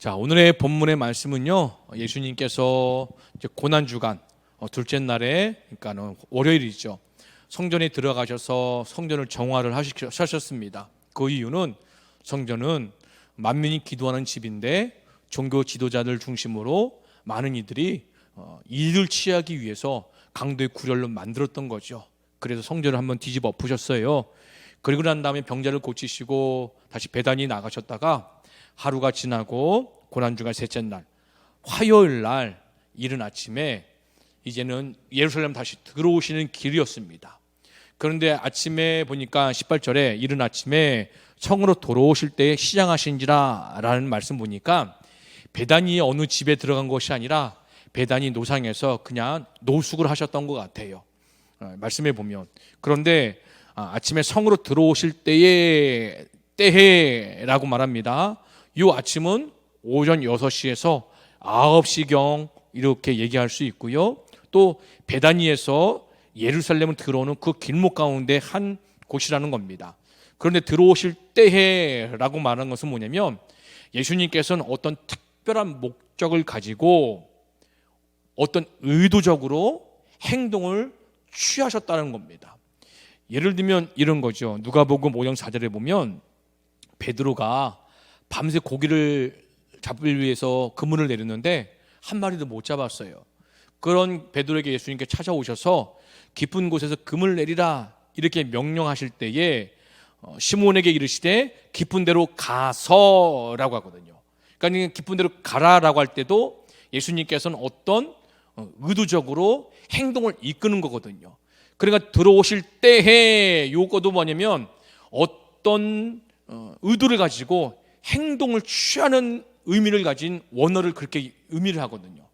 자, 오늘의 본문의 말씀은요, 예수님께서 이제 고난주간 둘째 날에, 그러니까 월요일이죠, 성전에 들어가셔서 성전을 정화를 하셨습니다. 그 이유는 성전은 만민이 기도하는 집인데 종교 지도자들 중심으로 많은 이들이 이를 취하기 위해서 강도의 굴열로 만들었던 거죠. 그래서 성전을 한번 뒤집어 엎으셨어요. 그리고 난 다음에 병자를 고치시고 다시 배단이 나가셨다가 하루가 지나고 고난주간 셋째 날 화요일 날 이른 아침에 이제는 예루살렘 다시 들어오시는 길이었습니다. 그런데 아침에 보니까 18절에 이른 아침에 성으로 돌아오실 때에 시장하신지라 라는 말씀 보니까 베다니의 어느 집에 들어간 것이 아니라 베다니 노상에서 그냥 노숙을 하셨던 것 같아요, 말씀에 보면. 그런데 아침에 성으로 들어오실 때해라고 말합니다. 이 아침은 오전 6시에서 9시경 이렇게 얘기할 수 있고요. 또 베다니에서 예루살렘을 들어오는 그 길목 가운데 한 곳이라는 겁니다. 그런데 들어오실 때해라고 말하는 것은 뭐냐면 예수님께서는 어떤 특별한 목적을 가지고 어떤 의도적으로 행동을 취하셨다는 겁니다. 예를 들면 이런 거죠. 누가복음 5장 4절에 보면 베드로가 밤새 고기를 잡기 위해서 그물을 내렸는데 한 마리도 못 잡았어요. 그런 베드로에게 예수님께 찾아오셔서 깊은 곳에서 그물 내리라 이렇게 명령하실 때에 시몬에게 이르시되 깊은 데로 가서라고 하거든요. 그러니까 깊은 데로 가라라고 할 때도 예수님께서는 어떤 의도적으로 행동을 이끄는 거거든요. 그러니까 들어오실 때에 요거도 뭐냐면 어떤 의도를 가지고 행동을 취하는 의미를 가진 원어를 그렇게 의미를 하거든요.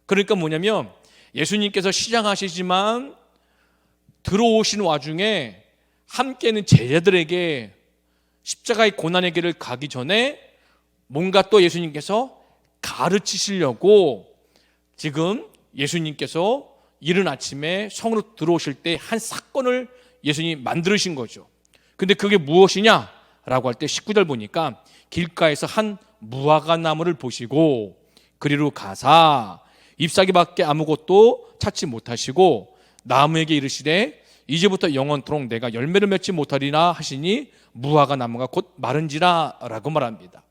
그러니까 뭐냐면 예수님께서 시장하시지만 들어오신 와중에 함께는 제자들에게 십자가의 고난의 길을 가기 전에 뭔가 또 예수님께서 가르치시려고 지금 예수님께서 이른 아침에 성으로 들어오실 때 한 사건을 예수님이 만드신 거죠. 근데 그게 무엇이냐라고 할 때 19절 보니까 길가에서 한 무화과 나무를 보시고 그리로 가사 잎사귀밖에 아무것도 찾지 못하시고 나무에게 이르시되 이제부터 영원토록 내가 열매를 맺지 못하리라 하시니 무화과 나무가 곧 마른지라 라고 말합니다.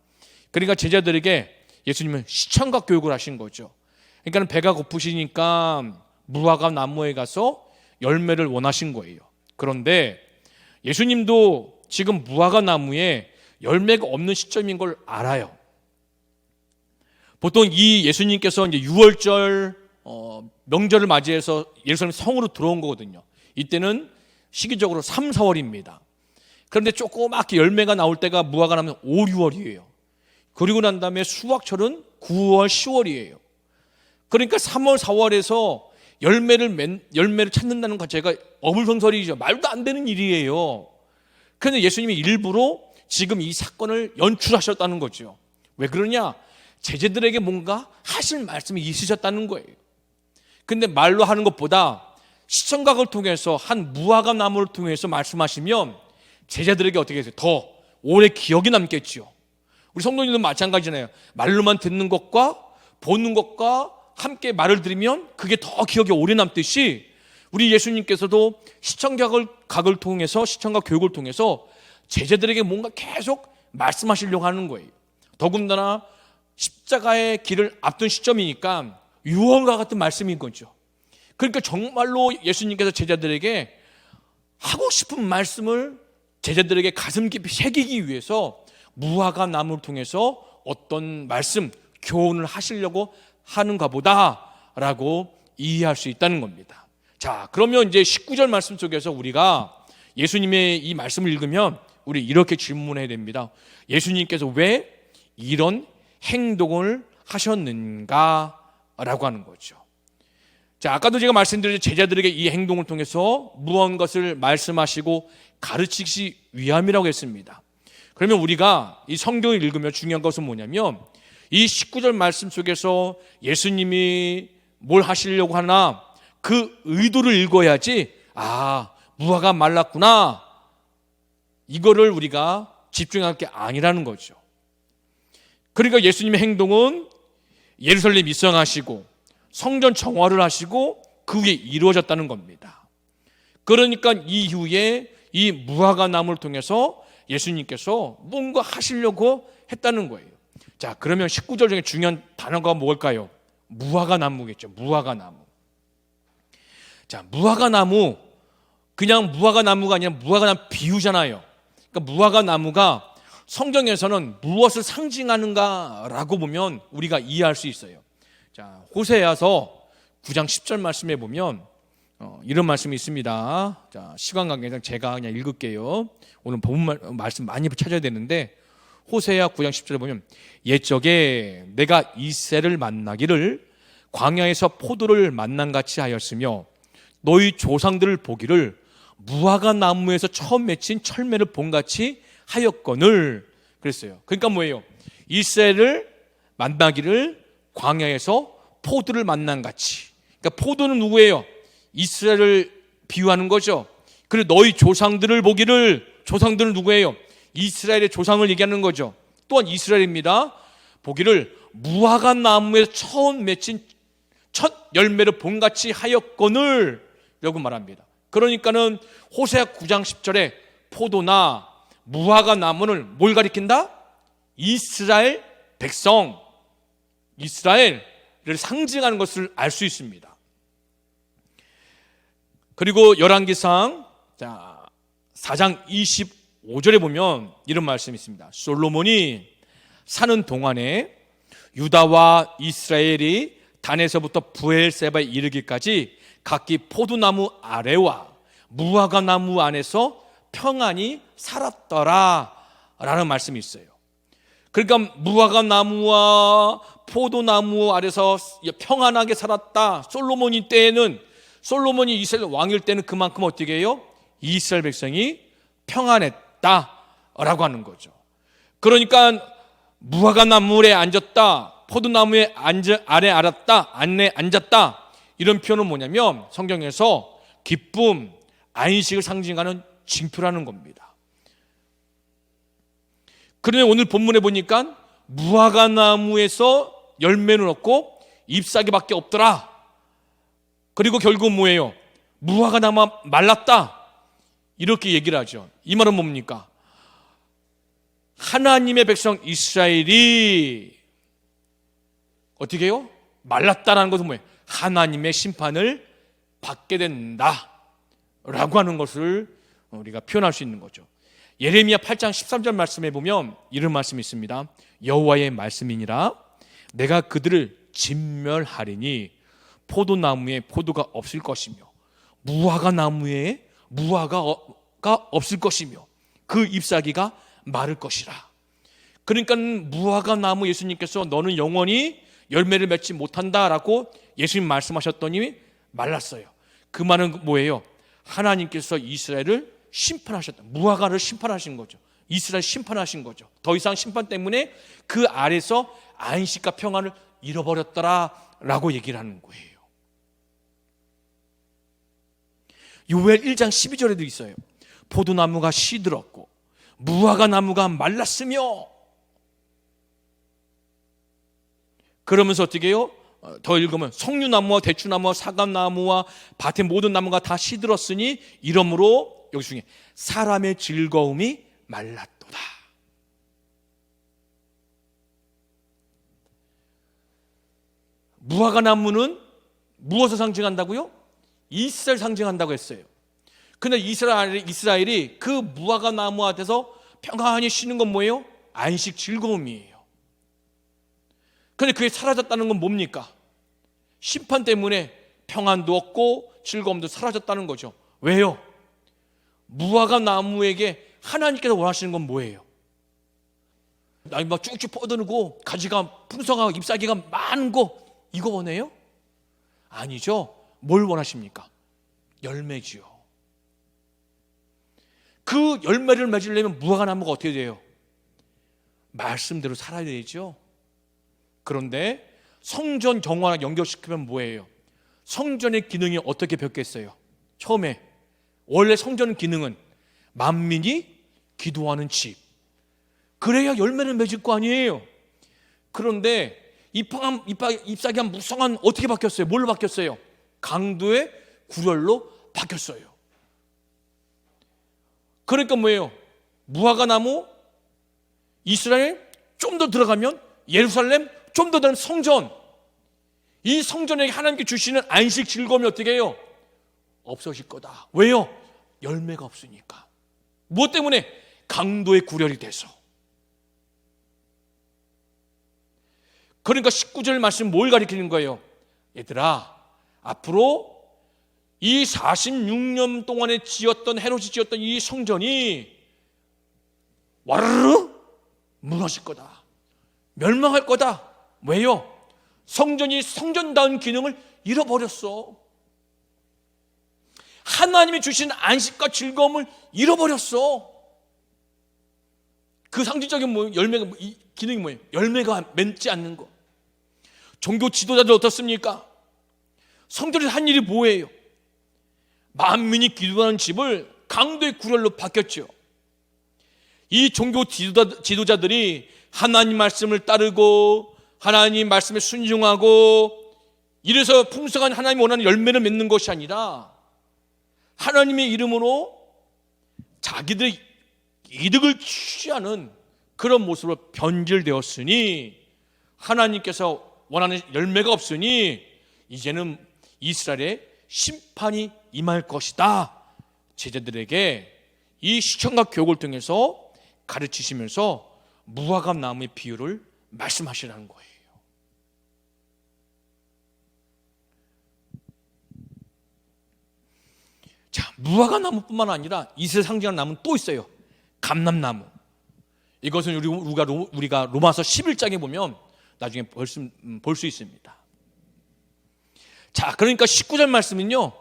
그러니까 제자들에게 예수님은 시청각 교육을 하신 거죠. 그러니까 배가 고프시니까 무화과 나무에 가서 열매를 원하신 거예요. 그런데 예수님도 지금 무화과 나무에 열매가 없는 시점인 걸 알아요. 보통 이 예수님께서 이제 6월절 명절을 맞이해서 예루살렘 성으로 들어온 거거든요. 이때는 시기적으로 3, 4월입니다. 그런데 조그맣게 열매가 나올 때가 무화과 나무는 5, 6월이에요. 그리고 난 다음에 수확철은 9월, 10월이에요. 그러니까 3월, 4월에서 열매를 찾는다는 것 자체가 어불성설이죠. 말도 안 되는 일이에요. 그런데 예수님이 일부러 지금 이 사건을 연출하셨다는 거죠. 왜 그러냐? 제자들에게 뭔가 하실 말씀이 있으셨다는 거예요. 근데 말로 하는 것보다 시청각을 통해서 한 무화과 나무를 통해서 말씀하시면 제자들에게 어떻게 해서 더 오래 기억이 남겠죠. 우리 성도님도 마찬가지잖아요. 말로만 듣는 것과 보는 것과 함께 말을 들으면 그게 더 기억에 오래 남듯이 우리 예수님께서도 시청각을 통해서 시청각 교육을 통해서 제자들에게 뭔가 계속 말씀하시려고 하는 거예요. 더군다나 십자가의 길을 앞둔 시점이니까 유언과 같은 말씀인 거죠. 그러니까 정말로 예수님께서 제자들에게 하고 싶은 말씀을 제자들에게 가슴 깊이 새기기 위해서 무화과 나무를 통해서 어떤 말씀, 교훈을 하시려고 하는가 보다라고 이해할 수 있다는 겁니다. 자, 그러면 이제 19절 말씀 속에서 우리가 예수님의 이 말씀을 읽으면 우리 이렇게 질문해야 됩니다. 예수님께서 왜 이런 행동을 하셨는가? 라고 하는 거죠. 자, 아까도 제가 말씀드렸죠. 제자들에게 이 행동을 통해서 무언가를 말씀하시고 가르치시 위함이라고 했습니다. 그러면 우리가 이 성경을 읽으면 중요한 것은 뭐냐면 이 19절 말씀 속에서 예수님이 뭘 하시려고 하나 그 의도를 읽어야지 무화과 말랐구나 이거를 우리가 집중할 게 아니라는 거죠. 그러니까 예수님의 행동은 예루살렘 입성하시고 성전 정화를 하시고 그 위에 이루어졌다는 겁니다. 그러니까 이후에 이 무화과 나무를 통해서 예수님께서 뭔가 하시려고 했다는 거예요. 자, 그러면 19절 중에 중요한 단어가 뭘까요? 무화과 나무겠죠. 무화과 나무. 자, 무화과 나무, 그냥 무화과 나무가 아니라 무화과 나무 비유잖아요. 그러니까 무화과 나무가 성경에서는 무엇을 상징하는가라고 보면 우리가 이해할 수 있어요. 자, 호세아서 9장 10절 말씀에 보면 이런 말씀이 있습니다. 자, 시간 관계상 제가 그냥 읽을게요. 오늘 본문 말씀 많이 찾아야 되는데, 호세아 9장 10절에 보면 옛적에 내가 이새를 만나기를 광야에서 포도를 만난같이 하였으며 너희 조상들을 보기를 무화과 나무에서 처음 맺힌 철매를 본같이 하였거늘 그랬어요. 그러니까 뭐예요? 이새를 만나기를 광야에서 포도를 만난같이. 그러니까 포도는 누구예요? 이스라엘을 비유하는 거죠. 그리고 너희 조상들을 보기를, 조상들은 누구예요? 이스라엘의 조상을 얘기하는 거죠. 또한 이스라엘입니다. 보기를 무화과 나무에서 처음 맺힌 첫 열매를 본같이 하였거늘 라고 말합니다. 그러니까는 호세아 9장 10절에 포도나 무화과 나무는 뭘 가리킨다? 이스라엘 백성, 이스라엘을 상징하는 것을 알 수 있습니다. 그리고 열왕기상 4장 25절에 보면 이런 말씀이 있습니다. 솔로몬이 사는 동안에 유다와 이스라엘이 단에서부터 브엘세바에 이르기까지 각기 포도나무 아래와 무화과 나무 안에서 평안히 살았더라 라는 말씀이 있어요. 그러니까 무화과 나무와 포도나무 아래서 평안하게 살았다. 솔로몬이 때에는, 솔로몬이 이스라엘 왕일 때는 그만큼 어떻게 해요? 이스라엘 백성이 평안했다라고 하는 거죠. 그러니까 무화과 나무에 앉았다, 포도나무에 아래 앉았다, 이런 표현은 뭐냐면 성경에서 기쁨, 안식을 상징하는 징표라는 겁니다. 그런데 오늘 본문에 보니까 무화과 나무에서 열매는 없고 잎사귀밖에 없더라. 그리고 결국 뭐예요? 무화과 나무가 말랐다, 이렇게 얘기를 하죠. 이 말은 뭡니까? 하나님의 백성 이스라엘이 어떻게 해요? 말랐다라는 것은 뭐예요? 하나님의 심판을 받게 된다 라고 하는 것을 우리가 표현할 수 있는 거죠. 예레미야 8장 13절 말씀에 보면 이런 말씀이 있습니다. 여호와의 말씀이니라 내가 그들을 진멸하리니 포도나무에 포도가 없을 것이며 무화과 나무에 무화과가 없을 것이며 그 잎사귀가 마를 것이라. 그러니까 무화과 나무 예수님께서 너는 영원히 열매를 맺지 못한다라고 예수님 말씀하셨더니 말랐어요. 그 말은 뭐예요? 하나님께서 이스라엘을 심판하셨다. 무화과를 심판하신 거죠. 이스라엘 심판하신 거죠. 더 이상 심판 때문에 그 아래서 안식과 평안을 잃어버렸더라라고 얘기를 하는 거예요. 요엘 1장 12절에도 있어요. 포도나무가 시들었고 무화과 나무가 말랐으며, 그러면서 어떻게 해요? 더 읽으면 석류나무와 대추나무와 사과나무와 밭의 모든 나무가 다 시들었으니 이러므로 여기 중에 사람의 즐거움이 말랐도다. 무화과 나무는 무엇을 상징한다고요? 이스라엘 상징한다고 했어요. 근데 이스라엘이 그 무화과 나무 앞에서 평안히 쉬는 건 뭐예요? 안식, 즐거움이에요. 근데 그게 사라졌다는 건 뭡니까? 심판 때문에 평안도 없고 즐거움도 사라졌다는 거죠. 왜요? 무화과 나무에게 하나님께서 원하시는 건 뭐예요? 막 쭉쭉 뻗어놓고 가지가 풍성하고 잎사귀가 많은 거, 이거 원해요? 아니죠. 뭘 원하십니까? 열매지요. 그 열매를 맺으려면 무화과 나무가 어떻게 돼요? 말씀대로 살아야 되죠. 그런데 성전 정화랑 연결시키면 뭐예요? 성전의 기능이 어떻게 바뀌었어요? 처음에 원래 성전 기능은 만민이 기도하는 집, 그래야 열매를 맺을 거 아니에요. 그런데 잎사귀한 무성한 어떻게 바뀌었어요? 뭘로 바뀌었어요? 강도의 굴열로 바뀌었어요. 그러니까 뭐예요? 무화과 나무, 이스라엘 좀 더 들어가면 예루살렘, 좀 더 들어가면 성전. 이 성전에게 하나님께 주시는 안식 즐거움이 어떻게 해요? 없어질 거다. 왜요? 열매가 없으니까. 무엇 때문에? 강도의 굴열이 돼서. 그러니까 19절 말씀 뭘 가리키는 거예요? 얘들아, 앞으로 이 46년 동안에 헤롯이 지었던 이 성전이 와르르 무너질 거다. 멸망할 거다. 왜요? 성전이 성전다운 기능을 잃어버렸어. 하나님이 주신 안식과 즐거움을 잃어버렸어. 그 상징적인 열매가, 기능이 뭐예요? 열매가 맺지 않는 거. 종교 지도자들 어떻습니까? 성전에서 한 일이 뭐예요? 만민이 기도하는 집을 강도의 굴열로 바뀌었죠. 이 종교 지도자들이 하나님 말씀을 따르고 하나님 말씀에 순종하고 이래서 풍성한 하나님이 원하는 열매를 맺는 것이 아니라 하나님의 이름으로 자기들의 이득을 취하는 그런 모습으로 변질되었으니 하나님께서 원하는 열매가 없으니 이제는 이스라엘의 심판이 임할 것이다. 제자들에게 이 시청과 교육을 통해서 가르치시면서 무화과 나무의 비유를 말씀하시라는 거예요. 자, 무화과 나무뿐만 아니라 이스라엘 상징하는 나무는 또 있어요. 감람나무. 이것은 우리가 로마서 11장에 보면 나중에 볼 수 있습니다. 자, 그러니까 19절 말씀은요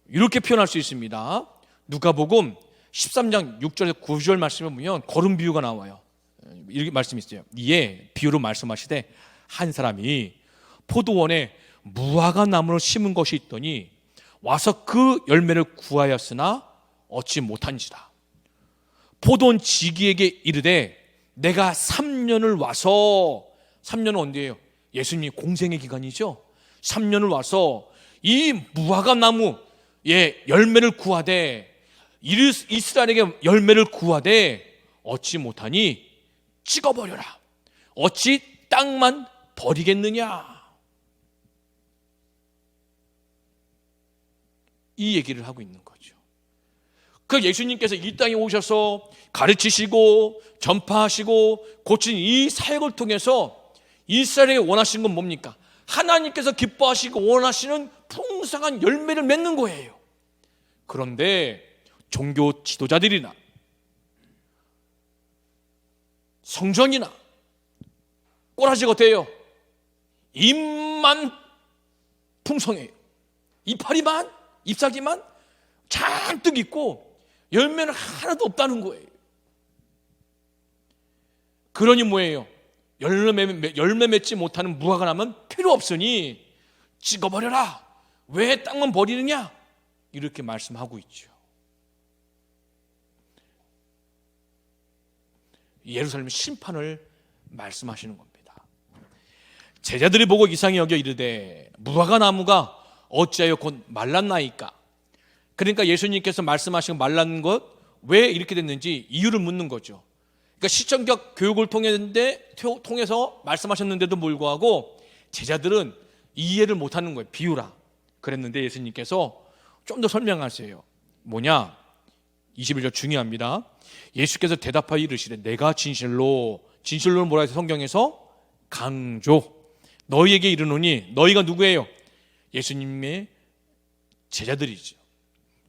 이렇게 표현할 수 있습니다. 누가복음 13장 6절에서 9절 말씀을 보면 거름 비유가 나와요. 이렇게 말씀이 있어요. 이에 비유로 말씀하시되 한 사람이 포도원에 무화과 나무를 심은 것이 있더니 와서 그 열매를 구하였으나 얻지 못한지라. 포도원 지기에게 이르되 내가 3년을 와서, 3년은 언제예요? 예수님이 공생의 기간이죠. 3년을 와서 이 무화과 나무의 열매를 구하되, 이스라엘에게 열매를 구하되 얻지 못하니 찍어버려라. 어찌 땅만 버리겠느냐. 이 얘기를 하고 있는 거죠. 그 예수님께서 이 땅에 오셔서 가르치시고 전파하시고 고친 이 사역을 통해서 이스라엘에게 원하시는 건 뭡니까? 하나님께서 기뻐하시고 원하시는 풍성한 열매를 맺는 거예요. 그런데 종교 지도자들이나 성전이나 꼬라지가 어때요? 잎만 풍성해요. 이파리만, 잎사귀만 잔뜩 있고 열매는 하나도 없다는 거예요. 그러니 뭐예요? 열매 맺지 못하는 무화과 나무는 필요 없으니 찍어버려라. 왜 땅만 버리느냐? 이렇게 말씀하고 있죠. 예루살렘 심판을 말씀하시는 겁니다. 제자들이 보고 이상히 여겨 이르되 무화과 나무가 어찌하여 곧 말랐나이까? 그러니까 예수님께서 말씀하신 말랐는 것 왜 이렇게 됐는지 이유를 묻는 거죠. 그러니까 시청적 교육을 통해서 말씀하셨는데도 불구하고 제자들은 이해를 못하는 거예요. 비유라 그랬는데 예수님께서 좀 더 설명하세요. 뭐냐? 21절 중요합니다. 예수께서 대답하여 이르시되 내가 진실로 뭐라 해서 성경에서 강조 너희에게 이르노니, 너희가 누구예요? 예수님의 제자들이죠.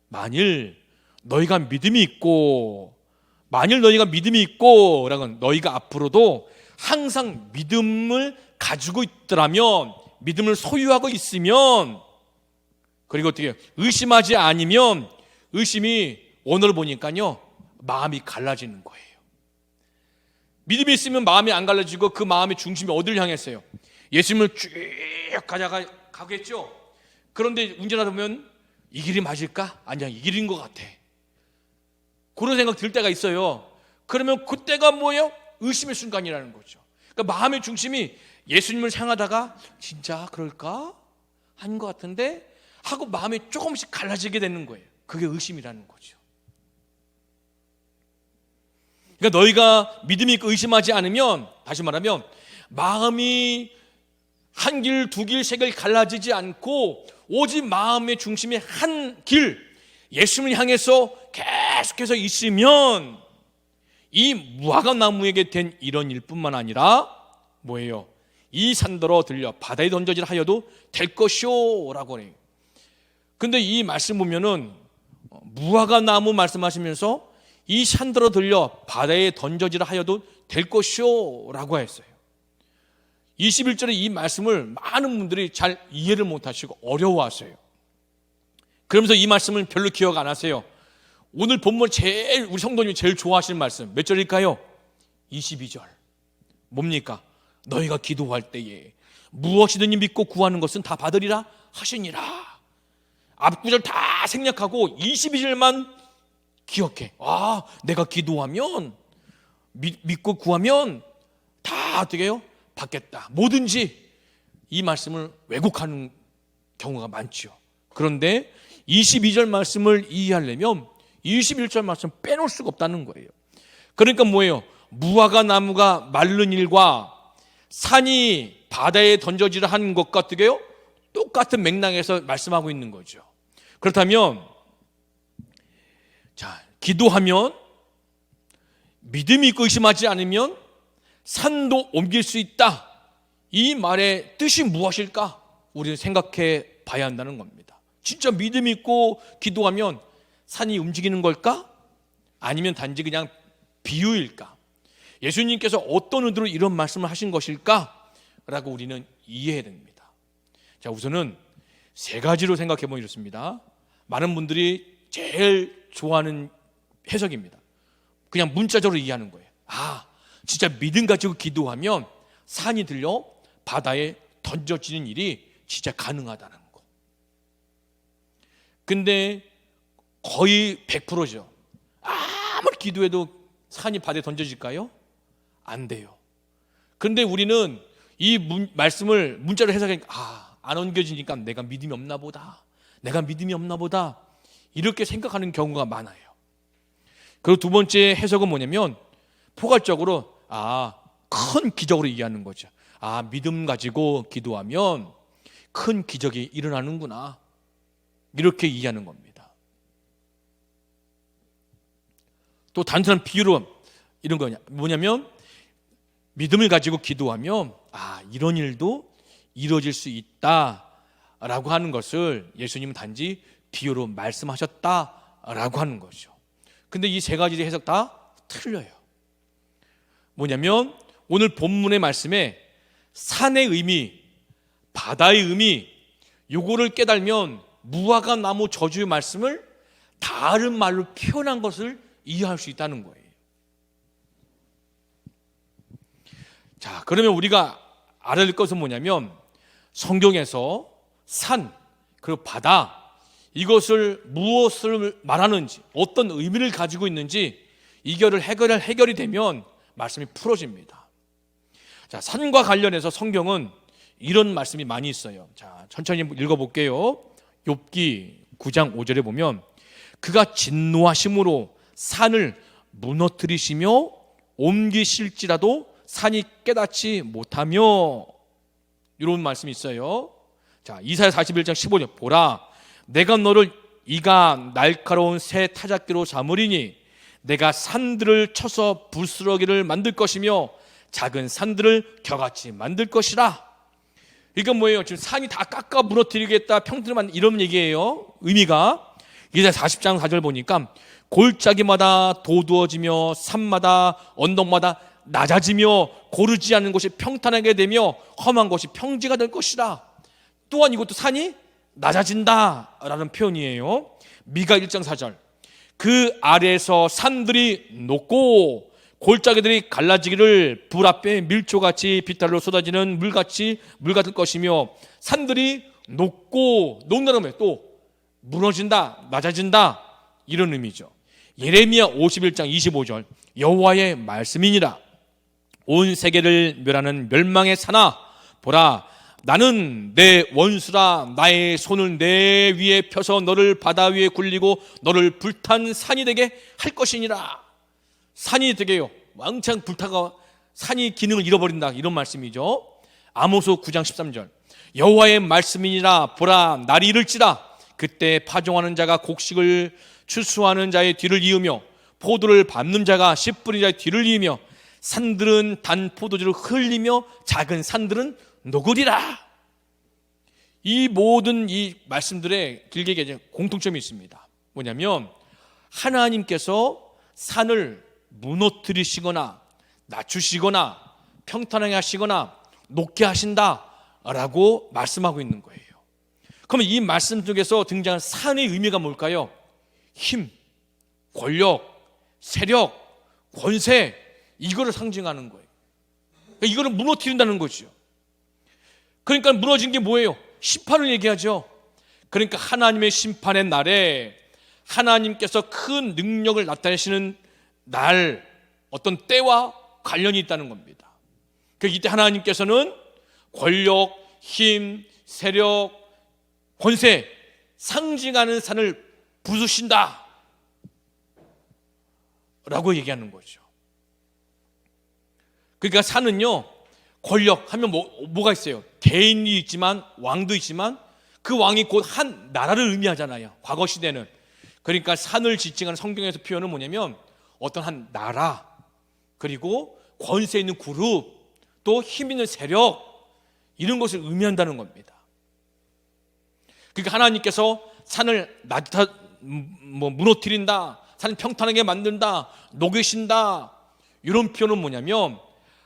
만일 너희가 믿음이 있고 라는 너희가 앞으로도 항상 믿음을 가지고 있더라면, 믿음을 소유하고 있으면, 그리고 어떻게 의심하지 않으면, 의심이 오늘 보니까요 마음이 갈라지는 거예요. 믿음이 있으면 마음이 안 갈라지고 그 마음의 중심이 어디를 향했어요? 예수님을 쭉 가겠죠. 그런데 운전하다 보면 이 길이 맞을까? 아니야, 이 길인 것 같아. 그런 생각 들 때가 있어요. 그러면 그때가 뭐예요? 의심의 순간이라는 거죠. 그러니까 마음의 중심이 예수님을 향하다가 진짜 그럴까? 한 것 같은데 하고 마음이 조금씩 갈라지게 되는 거예요. 그게 의심이라는 거죠. 그러니까 너희가 믿음이 있고 의심하지 않으면, 다시 말하면 마음이 한 길, 두 길, 세 길 갈라지지 않고 오직 마음의 중심이 한 길, 예수님을 향해서 계속해서 있으면 이 무화과 나무에게 된 이런 일뿐만 아니라 뭐예요? 이 산더러 들려 바다에 던져지라 하여도 될 것이오 라고 해요. 근데 이 말씀 보면은 무화과 나무 말씀하시면서 이 산더러 들려 바다에 던져지라 하여도 될 것이오 라고 했어요. 21절에 이 말씀을 많은 분들이 잘 이해를 못하시고 어려워하세요. 그러면서 이 말씀을 별로 기억 안 하세요. 오늘 본문 제일 우리 성도님이 제일 좋아하시는 말씀 몇 절일까요? 22절. 뭡니까? 너희가 기도할 때에 무엇이든지 믿고 구하는 것은 다 받으리라 하시니라. 앞구절 다 생략하고 22절만 기억해. 아, 내가 기도하면 믿고 구하면 다 어떻게 해요? 받겠다. 뭐든지 이 말씀을 왜곡하는 경우가 많죠. 그런데 22절 말씀을 이해하려면 21절 말씀 빼놓을 수가 없다는 거예요. 그러니까 뭐예요? 무화과 나무가 마른 일과 산이 바다에 던져지라 하는 것과 어떻게 해요? 똑같은 맥락에서 말씀하고 있는 거죠. 그렇다면 자, 기도하면 믿음이 있고 의심하지 않으면 산도 옮길 수 있다. 이 말의 뜻이 무엇일까? 우리는 생각해 봐야 한다는 겁니다. 진짜 믿음이 있고 기도하면 산이 움직이는 걸까? 아니면 단지 그냥 비유일까? 예수님께서 어떤 의도로 이런 말씀을 하신 것일까? 라고 우리는 이해해야 됩니다. 자, 우선은 세 가지로 생각해 보면 이렇습니다. 많은 분들이 제일 좋아하는 해석입니다. 그냥 문자적으로 이해하는 거예요. 아, 진짜 믿음 가지고 기도하면 산이 들려 바다에 던져지는 일이 진짜 가능하다는 거. 근데 거의 100%죠. 아무리 기도해도 산이 바다에 던져질까요? 안 돼요. 그런데 우리는 이 말씀을 문자로 해석하니까 안 옮겨지니까 내가 믿음이 없나 보다. 내가 믿음이 없나 보다. 이렇게 생각하는 경우가 많아요. 그리고 두 번째 해석은 뭐냐면 포괄적으로 큰 기적으로 이해하는 거죠. 믿음 가지고 기도하면 큰 기적이 일어나는구나. 이렇게 이해하는 겁니다. 또 단순한 비유로 이런 거냐 뭐냐면 믿음을 가지고 기도하면 이런 일도 이루어질 수 있다라고 하는 것을 예수님은 단지 비유로 말씀하셨다라고 하는 거죠. 근데 이 세 가지 해석 다 틀려요. 뭐냐면 오늘 본문의 말씀에 산의 의미, 바다의 의미, 요거를 깨달으면 무화과 나무 저주의 말씀을 다른 말로 표현한 것을 이해할 수 있다는 거예요. 자, 그러면 우리가 알아야 될 것은 뭐냐면 성경에서 산, 그리고 바다, 이것을 무엇을 말하는지, 어떤 의미를 가지고 있는지 이거를 해결이 되면 말씀이 풀어집니다. 자, 산과 관련해서 성경은 이런 말씀이 많이 있어요. 자, 천천히 읽어볼게요. 욥기 9장 5절에 보면 그가 진노하심으로 산을 무너뜨리시며 옮기실지라도 산이 깨닫지 못하며, 이런 말씀이 있어요. 자, 이사야 41장 15절 보라, 내가 너를 이가 날카로운 새 타작기로 삼으리니 내가 산들을 쳐서 부스러기를 만들 것이며 작은 산들을 겨같이 만들 것이라. 이건 뭐예요? 지금 산이 다 깎아 무너뜨리겠다, 평들만 이런 얘기예요. 의미가 이사야 40장 4절 보니까 골짜기마다 도두어지며 산마다 언덕마다 낮아지며 고르지 않는 곳이 평탄하게 되며 험한 곳이 평지가 될 것이라. 또한 이것도 산이 낮아진다라는 표현이에요. 미가 1장 4절 그 아래에서 산들이 녹고 골짜기들이 갈라지기를 불 앞에 밀초같이 비탈로 쏟아지는 물같이 물 같을 것이며, 산들이 녹는다는 거예요. 또 무너진다, 낮아진다, 이런 의미죠. 예레미야 51장 25절 여호와의 말씀이니라. 온 세계를 멸하는 멸망의 사나 보라, 나는 내 원수라 나의 손을 내 위에 펴서 너를 바다 위에 굴리고 너를 불탄 산이 되게 할 것이니라. 산이 되게요, 왕창 불타가 산이 기능을 잃어버린다, 이런 말씀이죠. 아모스 9장 13절, 여호와의 말씀이니라. 보라, 날이 이를지라. 그때 파종하는 자가 곡식을 추수하는 자의 뒤를 이으며 포도를 밟는 자가 씨 뿌린 자의 뒤를 이으며 산들은 단 포도주를 흘리며 작은 산들은 녹으리라. 이 모든 이 말씀들의 길게 얘기하는 공통점이 있습니다. 뭐냐면 하나님께서 산을 무너뜨리시거나 낮추시거나 평탄하게 하시거나 높게 하신다라고 말씀하고 있는 거예요. 그러면 이 말씀 속에서 등장한 산의 의미가 뭘까요? 힘, 권력, 세력, 권세, 이거를 상징하는 거예요. 그러니까 이거를 무너뜨린다는 거죠. 그러니까 무너진 게 뭐예요? 심판을 얘기하죠. 그러니까 하나님의 심판의 날에 하나님께서 큰 능력을 나타내시는 날, 어떤 때와 관련이 있다는 겁니다. 그러니까 이때 하나님께서는 권력, 힘, 세력, 권세, 상징하는 산을 부수신다 라고 얘기하는 거죠. 그러니까 산은요, 권력 하면 뭐가 있어요? 개인이 있지만 왕도 있지만 그 왕이 곧 한 나라를 의미하잖아요, 과거 시대는. 그러니까 산을 지칭하는 성경에서 표현은 뭐냐면 어떤 한 나라, 그리고 권세 있는 그룹, 또 힘 있는 세력, 이런 것을 의미한다는 겁니다. 그러니까 하나님께서 산을 무너뜨린다, 산을 평탄하게 만든다, 녹이신다, 이런 표현은 뭐냐면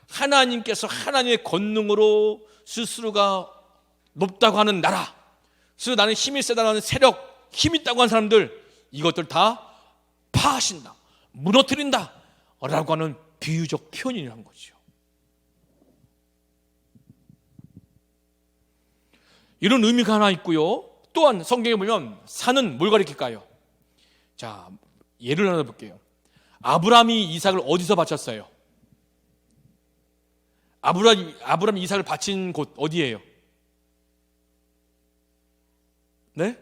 하나님께서 하나님의 권능으로 스스로가 높다고 하는 나라, 스스로 나는 힘이 세다고 하는 세력, 힘 있다고 하는 사람들, 이것들 다 파하신다, 무너뜨린다 라고 하는 비유적 표현이라는 거죠. 이런 의미가 하나 있고요. 또한 성경에 보면 산은 뭘 가리킬까요? 자, 예를 하나 볼게요. 아브라함이 이삭을 어디서 바쳤어요? 아브라함이 이삭을 바친 곳 어디예요? 네?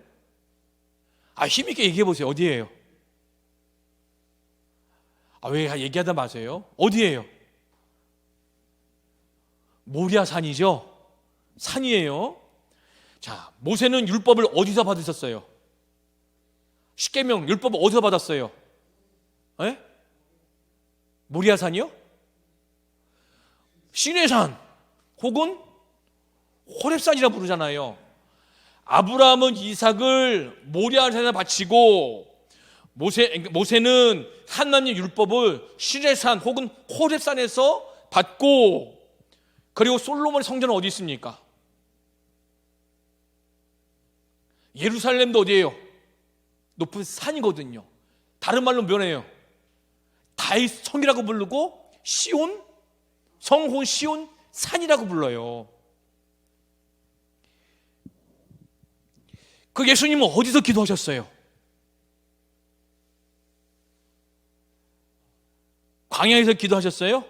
힘있게 얘기해 보세요. 어디예요? 왜 얘기하다 마세요? 어디예요? 모리아 산이죠? 산이에요. 자, 모세는 율법을 어디서 받으셨어요? 십계명 율법을 어디서 받았어요? 에? 모리아 산이요? 시내산 혹은 호렙산이라 부르잖아요. 아브라함은 이삭을 모리아산에 바치고 모세는 하나님의 율법을 시내산 혹은 호렙산에서 받고, 그리고 솔로몬의 성전은 어디 있습니까? 예루살렘도 어디예요? 높은 산이거든요. 다른 말로 뭐예요? 다윗 성이라고 부르고 시온 성 혹은 시온 산이라고 불러요. 그 예수님은 어디서 기도하셨어요? 광야에서 기도하셨어요?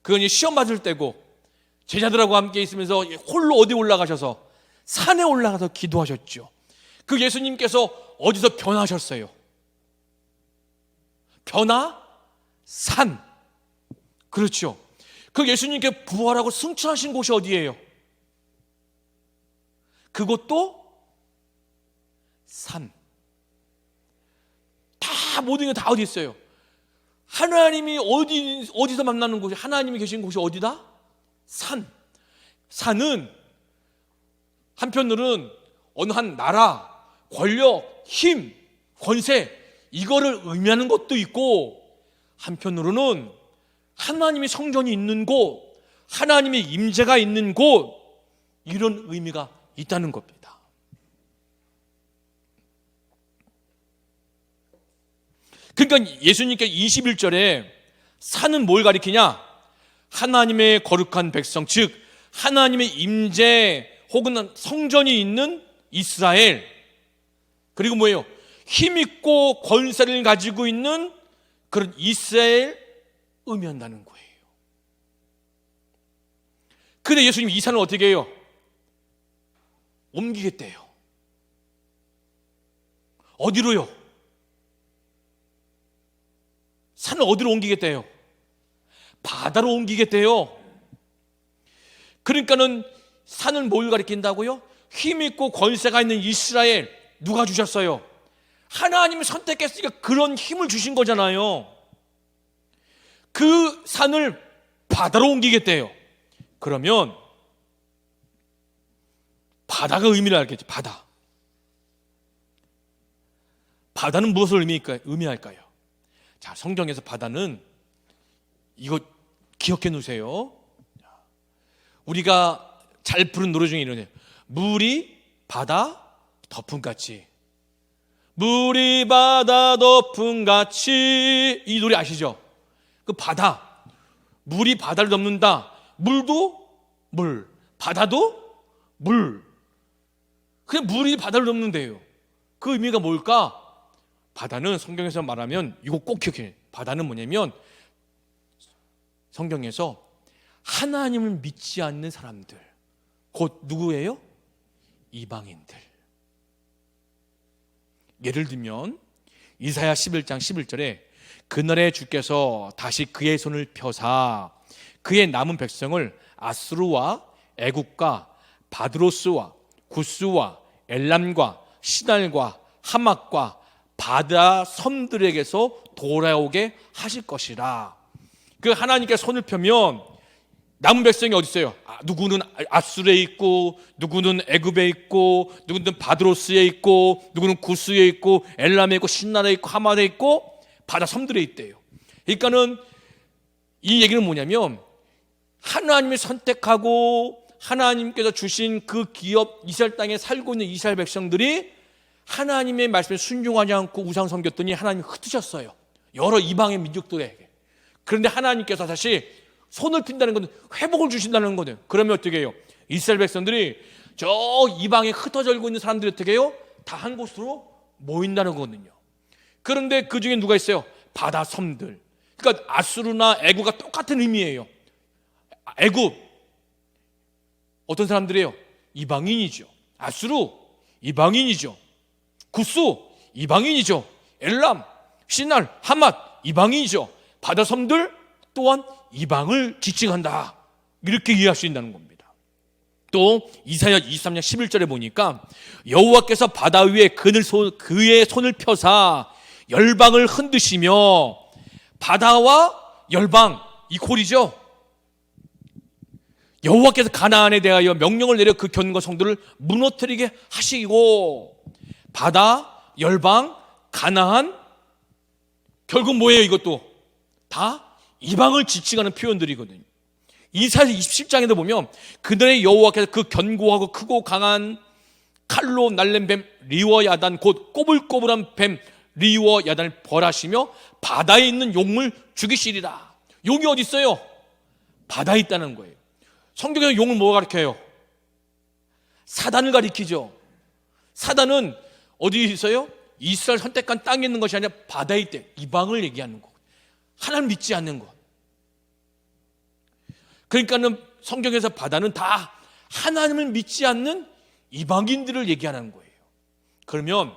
그건 시험 받을 때고, 제자들하고 함께 있으면서 홀로 어디 올라가셔서 산에 올라가서 기도하셨죠. 그 예수님께서 어디서 변화하셨어요? 변화? 산. 그렇죠. 그 예수님께 부활하고 승천하신 곳이 어디예요? 그것도 산. 다 모든 게 다 어디 있어요? 하나님이 어디서 만나는 곳이, 하나님이 계신 곳이 어디다? 산. 산은 한편으로는 어느 한 나라, 권력, 힘, 권세, 이거를 의미하는 것도 있고, 한편으로는 하나님의 성전이 있는 곳, 하나님의 임재가 있는 곳, 이런 의미가 있다는 겁니다. 그러니까 예수님께 21절에 산은 뭘 가리키냐? 하나님의 거룩한 백성, 즉 하나님의 임재 혹은 성전이 있는 이스라엘, 그리고 뭐예요? 힘있고 권세를 가지고 있는 그런 이스라엘 의미한다는 거예요. 근데 예수님이 이 산을 어떻게 해요? 옮기겠대요. 어디로요? 산을 어디로 옮기겠대요? 바다로 옮기겠대요. 그러니까는 산을 뭘 가리킨다고요? 힘있고 권세가 있는 이스라엘 누가 주셨어요? 하나님이 선택했으니까 그런 힘을 주신 거잖아요. 그 산을 바다로 옮기겠대요. 그러면 바다가 의미를 알겠지. 바다는 무엇을 의미할까요? 자, 성경에서 바다는 이거 기억해 놓으세요. 우리가 잘 부른 노래 중에 이러네요. 물이 바다 덮음같이, 물이 바다 덮음같이. 이 노래 아시죠? 그 바다, 물이 바다를 덮는다. 물도 물, 바다도 물. 그냥 물이 바다를 덮는데요. 그 의미가 뭘까? 바다는 성경에서 말하면 이거 꼭 기억해요. 바다는 뭐냐면 성경에서 하나님을 믿지 않는 사람들, 곧 누구예요? 이방인들. 예를 들면 이사야 11장 11절에 그날에 주께서 다시 그의 손을 펴사 그의 남은 백성을 아수르와 애국과 바드로스와 구스와 엘람과 시날과 하맛과 바다 섬들에게서 돌아오게 하실 것이라. 그 하나님께 손을 펴면 남은 백성이 어디 있어요? 누구는 아수르에 있고, 누구는 애굽에 있고, 누구는 바드로스에 있고, 누구는 구스에 있고, 엘람에 있고, 신나라에 있고, 하맛에 있고, 바다 섬들에 있대요. 그러니까는 이 얘기는 뭐냐면 하나님이 선택하고 하나님께서 주신 그 기업 이스라엘 땅에 살고 있는 이스라엘 백성들이 하나님의 말씀에 순종하지 않고 우상 섬겼더니 하나님이 흩으셨어요. 여러 이방의 민족들에게. 그런데 하나님께서 다시 손을 핀다는 것은 회복을 주신다는 거예요. 그러면 어떻게 해요? 이스라엘 백성들이 저 이방에 흩어져 있는 사람들이 어떻게 해요? 다 한 곳으로 모인다는 거거든요. 그런데 그 중에 누가 있어요? 바다 섬들. 그러니까 아수르나 애굽과 똑같은 의미예요. 애굽 어떤 사람들이에요? 이방인이죠. 아수르 이방인이죠. 구스 이방인이죠. 엘람, 시날, 하맛 이방인이죠. 바다 섬들 또한 이방을 지칭한다. 이렇게 이해할 수 있다는 겁니다. 또 이사야 23장 11절에 보니까 여호와께서 바다 위에 그의 손을 펴사 열방을 흔드시며, 바다와 열방 이 콜이죠. 여호와께서 가나안에 대하여 명령을 내려 그 견고한 성들을 무너뜨리게 하시고, 바다, 열방, 가나안, 결국 뭐예요? 이것도 다 이방을 지칭하는 표현들이거든요. 이사야 27장에도 보면 그들의 여호와께서 그 견고하고 크고 강한 칼로 날린 뱀 리워야단, 곧 꼬불꼬불한 뱀 리워야단을 벌하시며 바다에 있는 용을 죽이시리라. 용이 어디 있어요? 바다에 있다는 거예요. 성경에서 용을 뭐가 가리켜요? 사단을 가리키죠. 사단은 어디에 있어요? 이스라엘 선택한 땅에 있는 것이 아니라 바다에 있대. 이방을 얘기하는 것. 하나님 믿지 않는 것. 그러니까는 성경에서 바다는 다 하나님을 믿지 않는 이방인들을 얘기하는 거예요. 그러면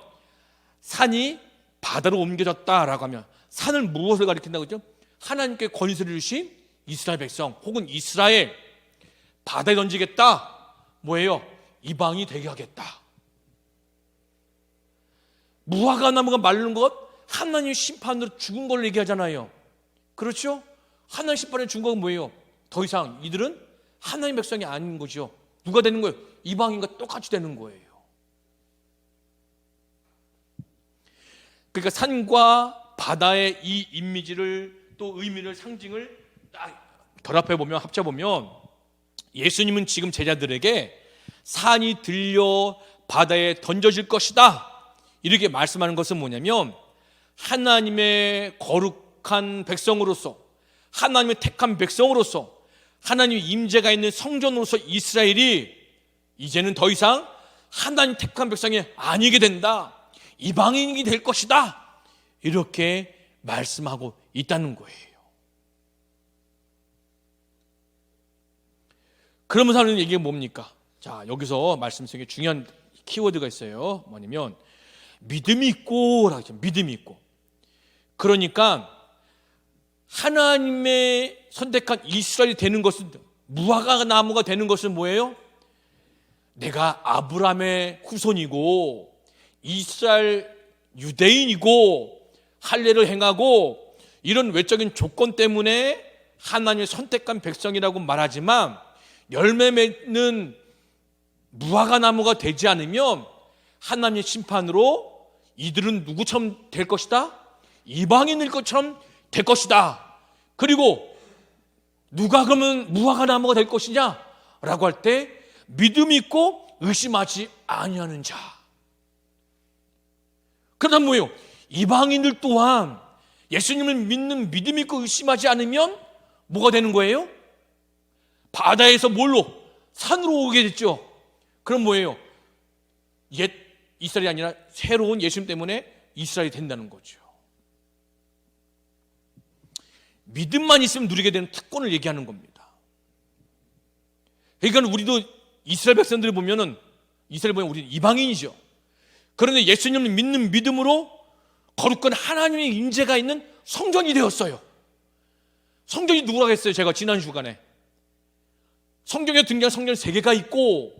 산이 바다로 옮겨졌다라고 하면 산을 무엇을 가리킨다고 했죠? 하나님께 권세를 주신 이스라엘 백성 혹은 이스라엘, 바다에 던지겠다. 뭐예요? 이방이 되게 하겠다. 무화과 나무가 마른 것, 하나님 심판으로 죽은 걸 얘기하잖아요. 그렇죠? 하나님 심판에 죽은 건 뭐예요? 더 이상 이들은 하나님 백성이 아닌 거죠. 누가 되는 거예요? 이방인과 똑같이 되는 거예요. 그러니까 산과 바다의 이 이미지를, 또 의미를, 상징을 딱 결합해 보면, 합쳐 보면 예수님은 지금 제자들에게 산이 들려 바다에 던져질 것이다 이렇게 말씀하는 것은 뭐냐면, 하나님의 거룩한 백성으로서, 하나님의 택한 백성으로서, 하나님의 임재가 있는 성전으로서 이스라엘이 이제는 더 이상 하나님 택한 백성이 아니게 된다, 이방인이 될 것이다 이렇게 말씀하고 있다는 거예요. 그러면서 하는 얘기가 뭡니까? 자, 여기서 말씀 속에 중요한 키워드가 있어요. 뭐냐면 믿음이 있고라고 하죠. 믿음이 있고. 그러니까 하나님의 선택한 이스라엘이 되는 것은, 무화과 나무가 되는 것은 뭐예요? 내가 아브라함의 후손이고 이스라엘 유대인이고 할례를 행하고 이런 외적인 조건 때문에 하나님의 선택한 백성이라고 말하지만, 열매 맺는 무화과 나무가 되지 않으면 하나님의 심판으로 이들은 누구처럼 될 것이다? 이방인일 것처럼 될 것이다. 그리고 누가 그러면 무화과 나무가 될 것이냐? 라고 할 때 믿음이 있고 의심하지 아니하는 자. 그러다 뭐예요? 이방인들 또한 예수님을 믿는 믿음이 있고 의심하지 않으면 뭐가 되는 거예요? 바다에서 뭘로? 산으로 오게 됐죠. 그럼 뭐예요? 옛 이스라엘이 아니라 새로운 예수님 때문에 이스라엘이 된다는 거죠. 믿음만 있으면 누리게 되는 특권을 얘기하는 겁니다. 그러니까 우리도 이스라엘 백성들을 보면은, 이스라엘 보면 우리는 이방인이죠. 그런데 예수님을 믿는 믿음으로 거룩한 하나님의 임재가 있는 성전이 되었어요. 성전이 누구라고 했어요? 제가 지난 주간에 성경에 등장한 성전 3개가 있고,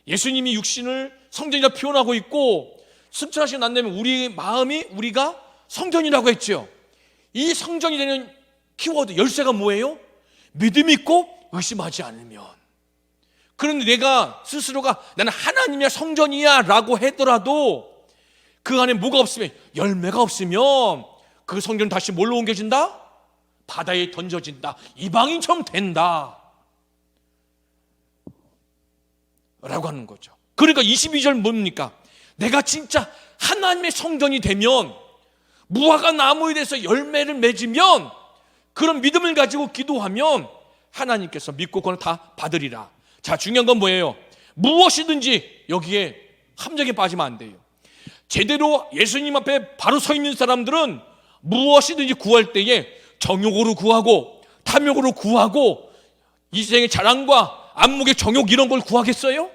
예수님이 육신을 성전이라 표현하고 있고, 승천하시고 난 다음에 우리 마음이, 우리가 성전이라고 했죠. 이 성전이 되는 키워드, 열쇠가 뭐예요? 믿음이 있고 의심하지 않으면. 그런데 내가 스스로가 나는 하나님의 성전이야 라고 하더라도 그 안에 뭐가 없으면, 열매가 없으면 그 성전은 다시 뭘로 옮겨진다? 바다에 던져진다. 이방인처럼 된다 라고 하는 거죠. 그러니까 22절 뭡니까? 내가 진짜 하나님의 성전이 되면, 무화과 나무에 대해서 열매를 맺으면, 그런 믿음을 가지고 기도하면 하나님께서 믿고 그걸 다 받으리라. 자, 중요한 건 뭐예요? 무엇이든지 여기에 함정에 빠지면 안 돼요. 제대로 예수님 앞에 바로 서 있는 사람들은 무엇이든지 구할 때에 정욕으로 구하고 탐욕으로 구하고 이 세상의 자랑과 안목의 정욕 이런 걸 구하겠어요?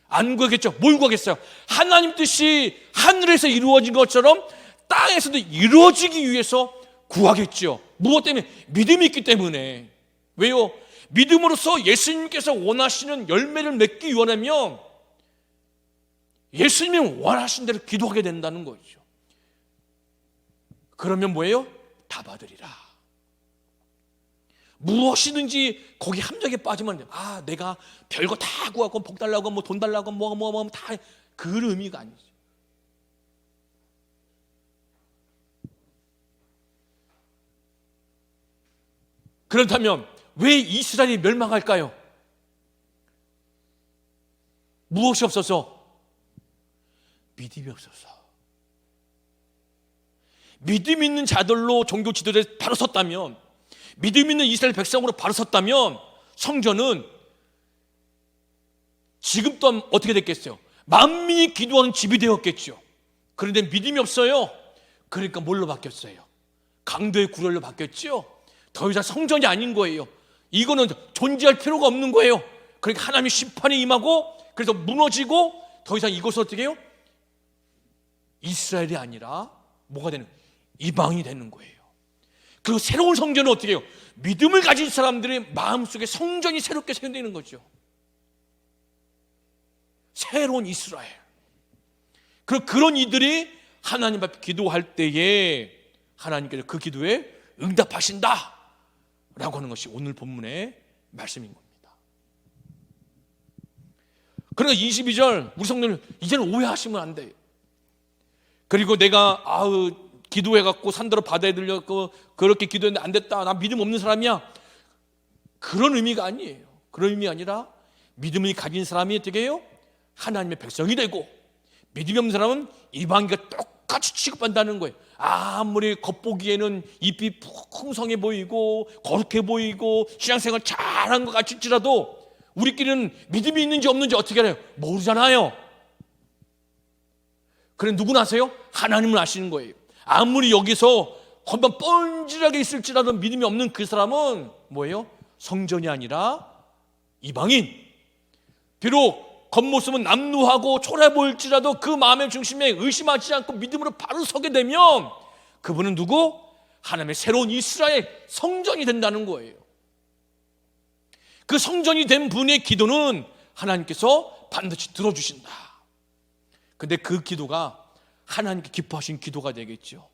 안 구하겠죠. 뭘 구하겠어요? 하나님 뜻이 하늘에서 이루어진 것처럼 땅에서도 이루어지기 위해서 구하겠죠. 무엇 때문에? 믿음이 있기 때문에. 왜요? 믿음으로써 예수님께서 원하시는 열매를 맺기 원하면 예수님이 원하신 대로 기도하게 된다는 거죠. 그러면 뭐예요? 다 받으리라. 무엇이든지 거기 함정에 빠지면 안 돼요. 내가 별거 다 구하고 복 달라고 뭐 돈 달라고 뭐 다, 그런 의미가 아니죠. 그렇다면 왜 이스라엘이 멸망할까요? 무엇이 없어서? 믿음이 없어서. 믿음 있는 자들로 종교 지도자에 바로 섰다면, 믿음 있는 이스라엘 백성으로 바로 섰다면 성전은 지금 또한 어떻게 됐겠어요? 만민이 기도하는 집이 되었겠죠. 그런데 믿음이 없어요. 그러니까 뭘로 바뀌었어요? 강도의 구렬로 바뀌었죠. 더 이상 성전이 아닌 거예요. 이거는 존재할 필요가 없는 거예요. 그러니까 하나님의 심판이 임하고, 그래서 무너지고 더 이상 이곳은 어떻게 해요? 이스라엘이 아니라 뭐가 되는? 이방이 되는 거예요. 그리고 새로운 성전은 어떻게 해요? 믿음을 가진 사람들의 마음속에 성전이 새롭게 세워지는 거죠. 새로운 이스라엘. 그리고 그런 이들이 하나님 앞에 기도할 때에 하나님께서 그 기도에 응답하신다 라고 하는 것이 오늘 본문의 말씀인 겁니다. 그러니까 22절 우리 성도님 이제는 오해하시면 안 돼요. 그리고 내가 기도해갖고 산더러 바다에 들렸고 그렇게 기도했는데 안 됐다, 나 믿음 없는 사람이야, 그런 의미가 아니에요. 그런 의미 아니라 믿음을 가진 사람이 어떻게 해요? 하나님의 백성이 되고, 믿음이 없는 사람은 이방인과 똑같이 취급한다는 거예요. 아무리 겉보기에는 잎이 풍성해 보이고 거룩해 보이고 신앙생활 잘한 것 같을지라도 우리끼리는 믿음이 있는지 없는지 어떻게 알아요? 모르잖아요. 그래 누구는 아세요? 하나님은 아시는 거예요. 아무리 여기서 겉만 뻔질하게 있을지라도 믿음이 없는 그 사람은 뭐예요? 성전이 아니라 이방인, 비록 겉모습은 남루하고 초라해 보일지라도 그 마음의 중심에 의심하지 않고 믿음으로 바로 서게 되면 그분은 누구? 하나님의 새로운 이스라엘 성전이 된다는 거예요. 그 성전이 된 분의 기도는 하나님께서 반드시 들어주신다. 근데 그 기도가 하나님께 기뻐하신 기도가 되겠죠.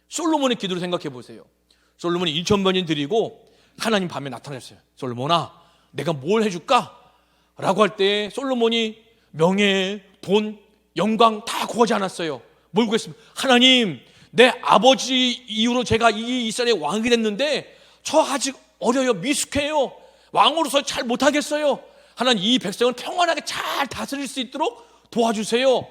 솔로몬의 기도를 생각해 보세요. 솔로몬이 1,000번이 드리고 하나님 밤에 나타났어요. 솔로몬아, 내가 뭘 해줄까? 라고 할 때 솔로몬이 명예, 돈, 영광 다 구하지 않았어요. 뭘 구했습니까? 하나님, 내 아버지 이후로 제가 이 이스라엘의 왕이 됐는데 저 아직 어려요, 미숙해요, 왕으로서 잘 못하겠어요. 하나님, 이 백성을 평안하게 잘 다스릴 수 있도록 도와주세요.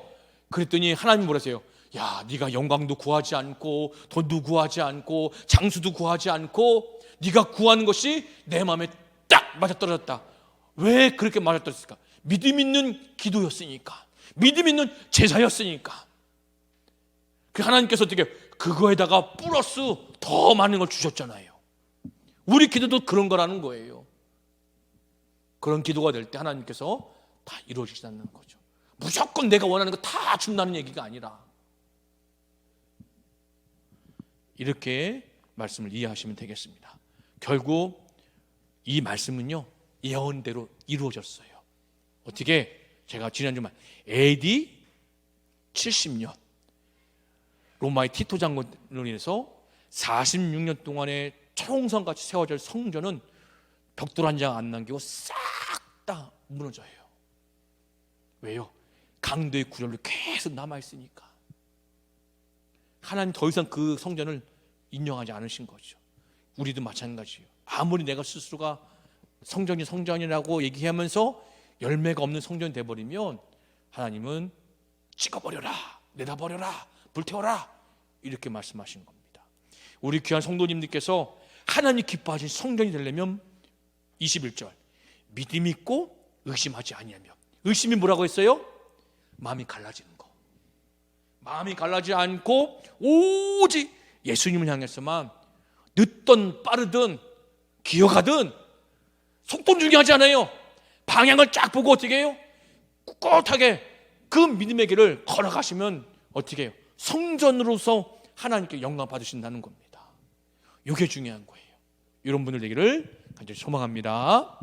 그랬더니 하나님 뭐라세요? 야, 네가 영광도 구하지 않고 돈도 구하지 않고 장수도 구하지 않고 네가 구하는 것이 내 마음에 딱 맞아떨어졌다. 왜 그렇게 맞아떨어졌을까? 믿음 있는 기도였으니까, 믿음 있는 제사였으니까. 그 하나님께서 어떻게 그거에다가 플러스 더 많은 걸 주셨잖아요. 우리 기도도 그런 거라는 거예요. 그런 기도가 될 때 하나님께서 다 이루어지지 않는 거죠. 무조건 내가 원하는 거 다 준다는 얘기가 아니라, 이렇게 말씀을 이해하시면 되겠습니다. 결국 이 말씀은요, 예언대로 이루어졌어요. 어떻게? 제가 지난주 말 AD 70년 로마의 티토 장군으로 인해서 46년 동안의 총성같이 세워질 성전은 벽돌 한 장 안 남기고 싹 다 무너져요. 왜요? 강도의 구절로 계속 남아있으니까. 하나님 더 이상 그 성전을 인정하지 않으신 거죠. 우리도 마찬가지예요. 아무리 내가 스스로가 성전이라고 얘기하면서 열매가 없는 성전이 돼버리면 하나님은 찍어버려라, 내다버려라, 불태워라, 이렇게 말씀하신 겁니다. 우리 귀한 성도님들께서 하나님 기뻐하신 성전이 되려면 21절 믿음 있고 의심하지 아니하며. 의심이 뭐라고 했어요? 마음이 갈라지는 거. 마음이 갈라지지 않고 오직 예수님을 향해서만 늦든 빠르든 기어가든 속도 중요하지 않아요. 방향을 쫙 보고 어떻게 해요? 꿋꿋하게 그 믿음의 길을 걸어가시면 어떻게 해요? 성전으로서 하나님께 영광 받으신다는 겁니다. 이게 중요한 거예요. 이런 분들 되기를 간절히 소망합니다.